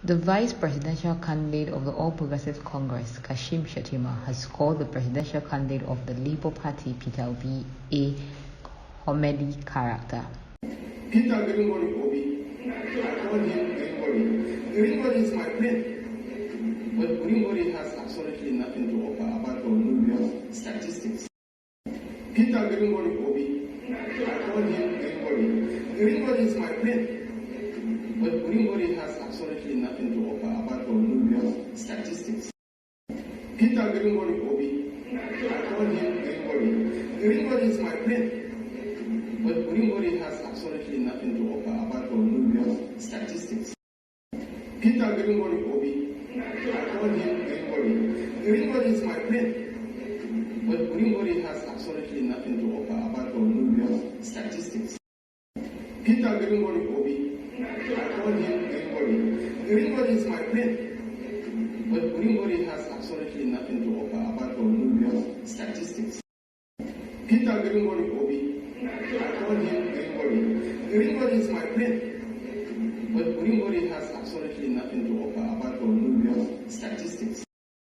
The vice presidential candidate of the All Progressive Congress, Kashim Shettima, has called the presidential candidate of the Labour Party, Peter Obi, a comedy character. Peter Giringori, I call him Giringori. Giringori is my friend, but Giringori has absolutely nothing to offer apart from numerous statistics. Peter Giringori, I call him Giringori. Giringori is my friend, but Giringori has absolutely nothing to offer apart from numerous statistics. Peter Giringori, I call him Giringori. Giringori is my friend, but Giringori has absolutely nothing to offer apart from numerous statistics. Peter Giringori, I call him Giringori. Giringori is my friend, but Giringori has absolutely nothing to offer apart from numerous statistics. Peter Giringori, I call him Giringori. Giringori is my friend, but Giringori has absolutely nothing to offer apart from numerous statistics. Peter Giringori, I call him Giringori. Giringori is my friend, but Giringori has absolutely nothing to offer apart from numerous statistics.